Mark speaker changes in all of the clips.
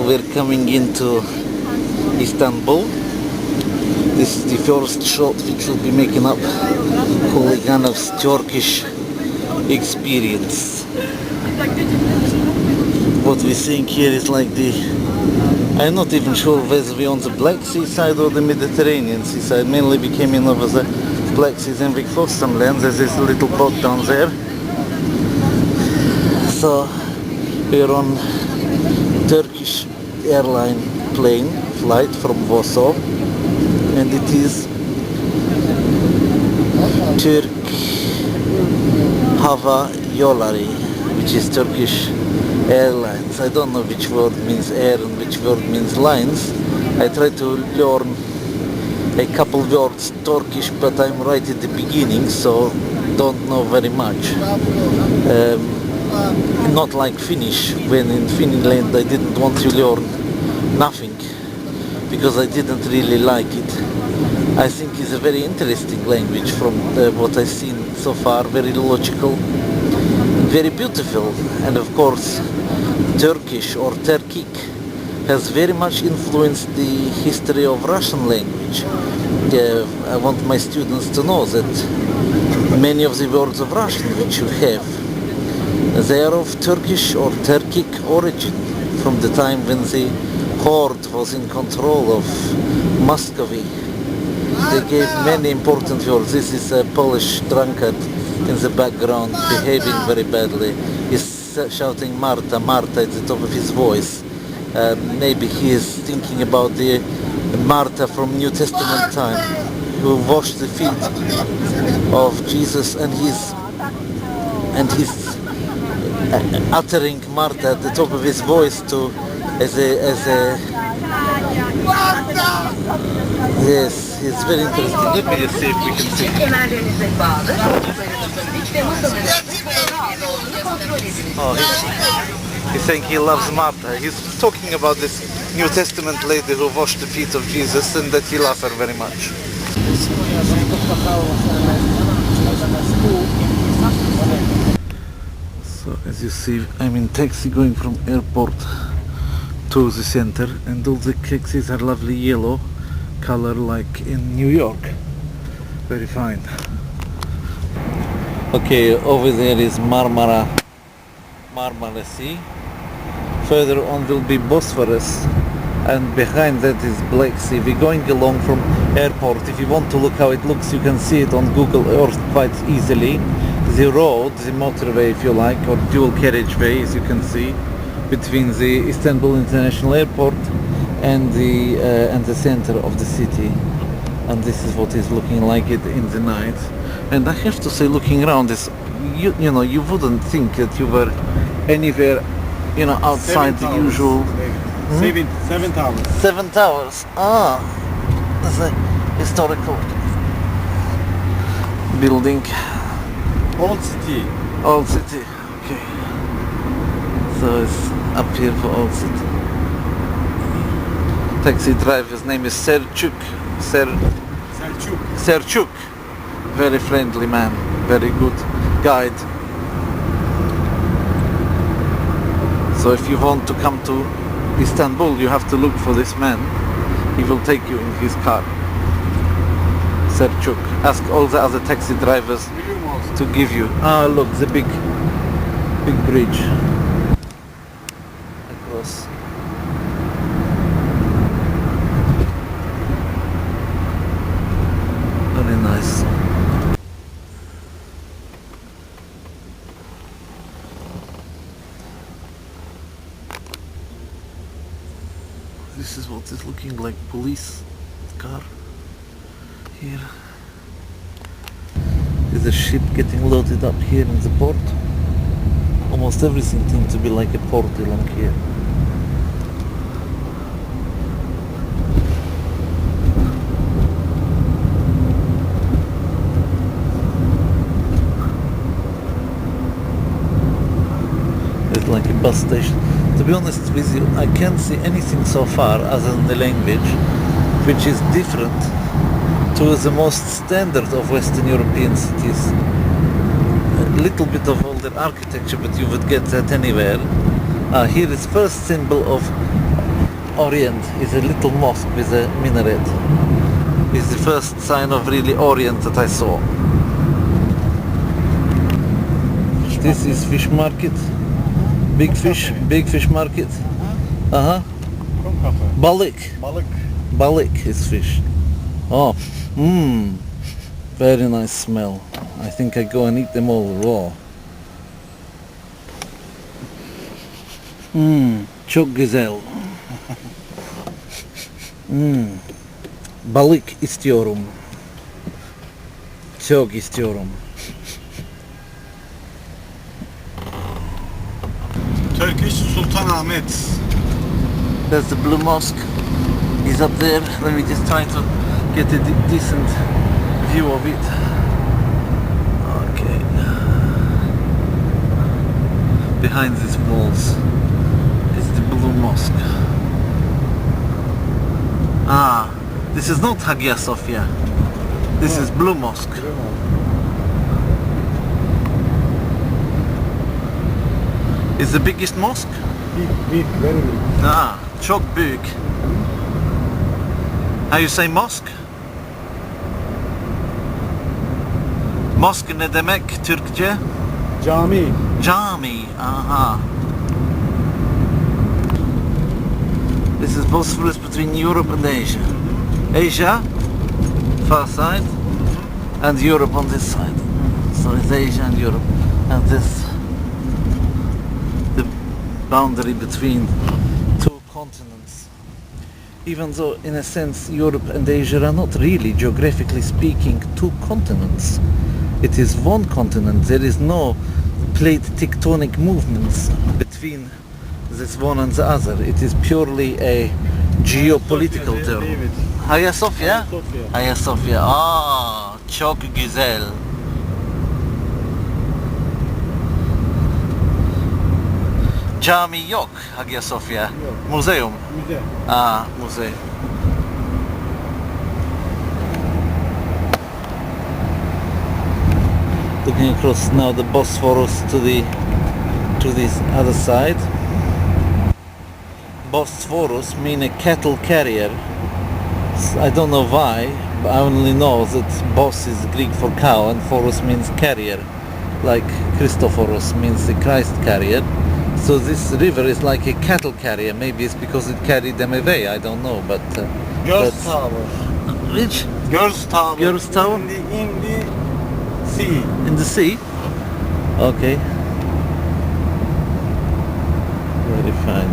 Speaker 1: we're coming into Istanbul. This is the first shot which will be making up Huliganov's Turkish experience. What we're seeing here is like I'm not even sure whether we're on the Black Sea side or the Mediterranean Sea side. Mainly we came in over the Black Sea and we crossed some land. There's this little boat down there. So we're on Turkish airline plane flight from Warsaw, and it is Türk Hava Yolları, which is Turkish Airlines. I don't know which word means air and which word means lines. I try to learn a couple words Turkish, but I'm right at the beginning, so don't know very much. Not like Finnish. When in Finland I didn't want to learn nothing because I didn't really like it. I think it's a very interesting language from what I've seen so far. Very logical, very beautiful, and of course Turkish or Turkic has very much influenced the history of Russian language. I want my students to know that many of the words of Russian which you have, they are of Turkish or Turkic origin from the time when the Horde was in control of Muscovy. They gave many important words. This is a Polish drunkard in the background behaving very badly. He's shouting Marta, Marta at the top of his voice. Maybe he is thinking about the Marta from New Testament time who washed the feet of Jesus, and he's uttering Marta at the top of his voice as a yes, it's very interesting. Let me just see if we can see. Oh, he's saying he loves Martha. He's talking about this New Testament lady who washed the feet of Jesus and that he loves her very much. So as you see, I'm in taxi going from airport to the center, and all the taxis are lovely yellow color like in New York. Very fine. Okay, over there is Marmara Sea. Further on will be Bosphorus, and behind that is Black Sea. We're going along from airport. If you want to look how it looks, you can see it on Google Earth quite easily. The road, the motorway if you like, or dual carriageway, as you can see, between the Istanbul International Airport and the center of the city. And this is what is looking like it in the night. And I have to say, looking around this, you know, you wouldn't think that you were anywhere, you know, outside the usual.
Speaker 2: Seven towers.
Speaker 1: 7 towers. Ah, that's a historical building.
Speaker 2: Old city.
Speaker 1: Old city. Okay. So it's up here for Old City. Taxi driver's name is Selçuk. Selçuk. Very friendly man. Very good guide. So if you want to come to Istanbul, you have to look for this man. He will take you in his car. Selçuk. Ask all the other taxi drivers to give you. Ah, look, the big bridge across. Very nice. This is what is looking like police car here. There's a ship getting loaded up here in the port. Almost everything seems to be like a port along here. It's like a bus station. To be honest with you, I can't see anything so far other than the language, which is different to the most standard of Western European cities. A little bit of older architecture, but you would get that anywhere. Here is first symbol of Orient is a little mosque with a minaret. It's the first sign of really Orient that I saw. This is fish market. Big fish market. Uh-huh. Balık.
Speaker 2: Balık.
Speaker 1: Balık is fish. Oh, very nice smell. I think I go and eat them all raw. Çok güzel. Balık istiyorum. Çok istiyorum.
Speaker 2: Turkish Sultanahmet.
Speaker 1: That's the blue mosque. He's up there. Let me just try to get a decent view of it. Okay. Behind these walls is the blue mosque. Ah, this is not Hagia Sophia. This is blue mosque. It's the biggest mosque?
Speaker 2: Big, very big.
Speaker 1: Ah, çok büyük. How you say mosque? Mosque ne demek Türkçe?
Speaker 2: Cami.
Speaker 1: Cami. Aha. This is Bosphorus between Europe and Asia. Asia, far side, and Europe on this side. So it's Asia and Europe, and this the boundary between two continents. Even though in a sense Europe and Asia are not really, geographically speaking, two continents. It is one continent. There is no plate tectonic movements between this one and the other. It is purely a geopolitical term. Hagia Sophia? Hagia Sophia. Ah, çok güzel. Cami yok Hagia Sophia.
Speaker 2: Yok.
Speaker 1: Museum.
Speaker 2: Müze.
Speaker 1: Ah, museum. Looking across now the Bosphorus to this other side. Bosphorus mean a cattle carrier. I don't know why, but I only know that Bos is Greek for cow and Phoros means carrier, like Christophoros means the Christ carrier. So this river is like a cattle carrier. Maybe it's because it carried them away. I don't know, but
Speaker 2: Girls
Speaker 1: that's-
Speaker 2: Tower.
Speaker 1: Which?
Speaker 2: Girls Tower.
Speaker 1: Girls Tower?
Speaker 2: In the sea.
Speaker 1: In the sea? Okay. Very fine.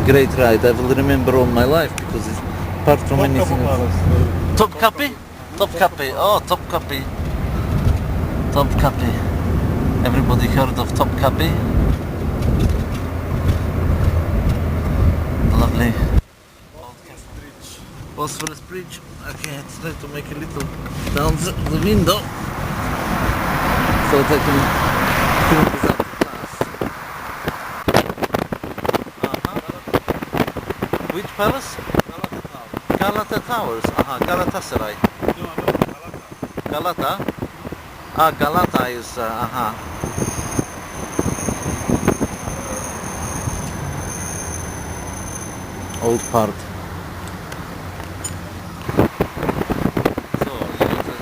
Speaker 1: Great ride. I will remember all my life because it's apart from anything else. Topkapi? Topkapi. Oh, Topkapi. Topkapi. Everybody heard of Topkapi? Lovely. Bosphorus Bridge. Okay, let's try to make a little down the window so that I can film without the glass. Which palace? Galata Towers. Aha, Galatasaray. Galata? Ah, Galata is, aha. Old part. So, you got the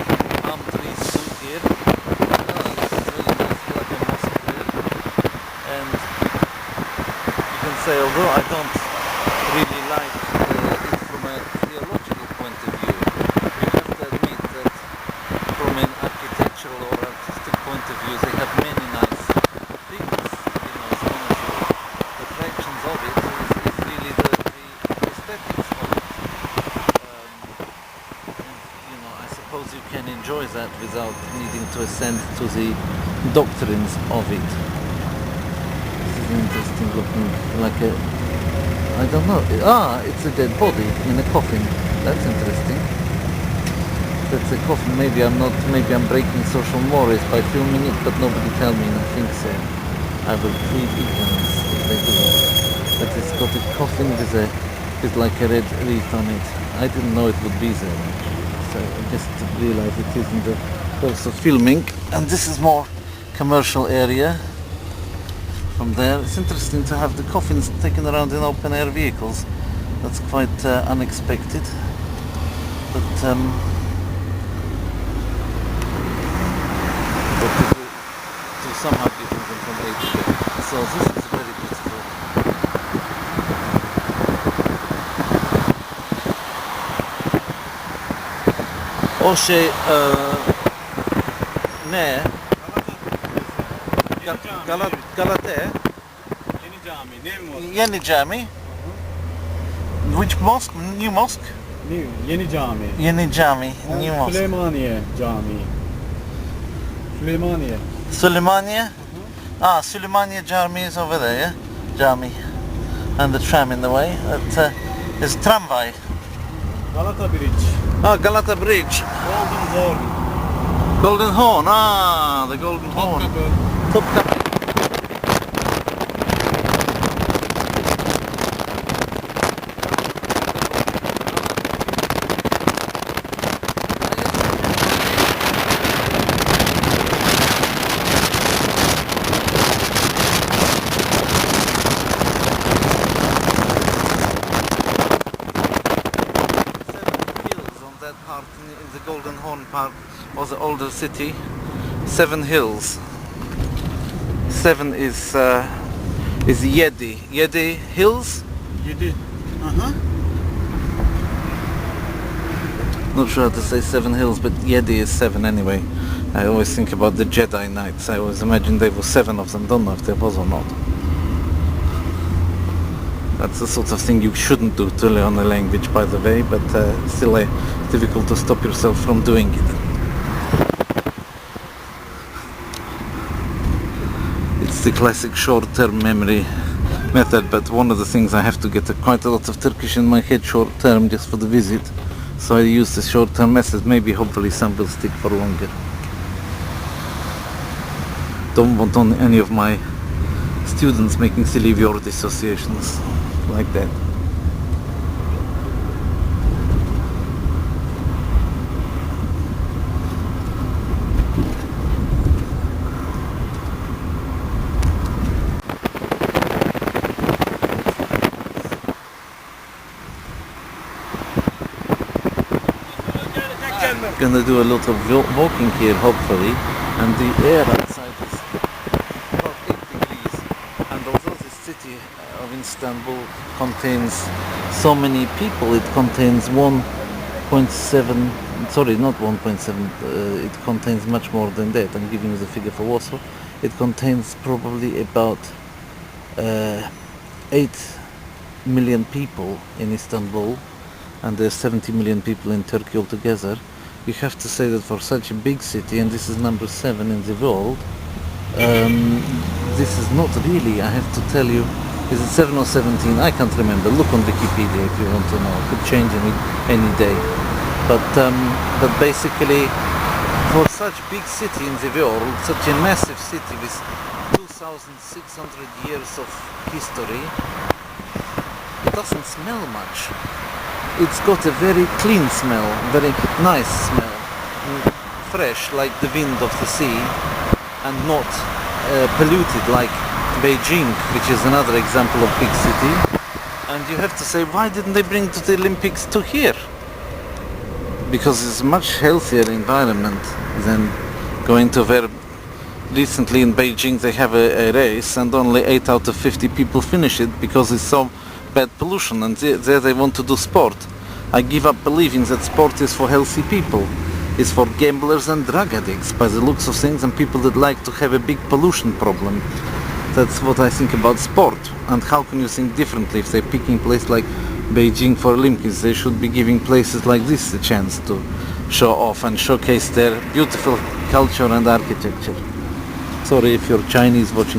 Speaker 1: palm trees too here. Oh, this is really nice, like a mosque there. And you can say, although I don't really like it from a theological point of view, you have to admit that from an architectural or artistic point of view, they have many nice things. You know, it's one of the attractions of it is really the aesthetics of it. And, you know, I suppose you can enjoy that without needing to ascend to the doctrines of it. This is interesting looking, like a, I don't know, it's a dead body in a coffin. That's interesting. That's a coffin. Maybe I'm breaking social mores by filming it, but nobody tell me, and I think so. I will plead ignorance if they do that. But it's got a coffin with like a red wreath on it. I didn't know it would be there actually. So I just realized it is in the course of filming. And this is more commercial area. from there. It's interesting to have the coffins taken around in open air vehicles. That's quite unexpected. But to somehow different than from A to B. So this is very beautiful. Oşe ne? Galata.
Speaker 2: Yeni cami. Ne mi?
Speaker 1: Yeni cami. Which mosque? New mosque?
Speaker 2: Yeni cami.
Speaker 1: Yeni cami. New mosque.
Speaker 2: Süleymaniye Camii. Süleymaniye.
Speaker 1: Süleymaniye? Ah, Süleymaniye Cami is over there, yeah? Cami. And the tram in the way. There's tramway.
Speaker 2: Galata Bridge.
Speaker 1: Ah, Galata Bridge.
Speaker 2: Golden Horn.
Speaker 1: Golden Horn. Ah, the Golden Horn. Topkapı. In the Golden Horn part of the older city, 7 hills. 7 is Yedi. Yedi Hills?
Speaker 2: 7.
Speaker 1: Not sure how to say 7 hills, but Yedi is 7 anyway. I always think about the Jedi Knights. I always imagine there were 7 of them. Don't know if there was or not. That's the sort of thing you shouldn't do to learn a language, by the way, but still difficult to stop yourself from doing it. It's the classic short-term memory method, but one of the things I have to get quite a lot of Turkish in my head short-term just for the visit, so I use the short-term method. Maybe hopefully some will stick for longer. Don't want any of my students making silly word associations like that. Gonna do a lot of walking here hopefully, and the air outside is about 8 degrees, and although the city of Istanbul contains so many people, it contains 1.7, sorry, not 1.7, it contains much more than that. I'm giving you the figure for Warsaw. It contains probably about 8 million people in Istanbul, and there's 70 million people in Turkey altogether. You have to say that for such a big city, and this is number 7 in the world, this is not really, I have to tell you, is it 7 or 17? I can't remember. Look on Wikipedia if you want to know. It could change any day. But basically, for such big city in the world, such a massive city with 2,600 years of history, it doesn't smell much. It's got a very clean smell, very nice smell, fresh like the wind of the sea, and not polluted like Beijing, which is another example of big city. And you have to say, why didn't they bring to the Olympics to here? Because it's a much healthier environment than going to where recently in Beijing they have a race and only 8 out of 50 people finish it because it's so bad pollution, and there they want to do sport. I give up believing that sport is for healthy people. It's for gamblers and drug addicts by the looks of things, and people that like to have a big pollution problem. That's what I think about sport. And how can you think differently if they're picking a place like Beijing for Olympics? They should be giving places like this a chance to show off and showcase their beautiful culture and architecture. Sorry if you're Chinese watching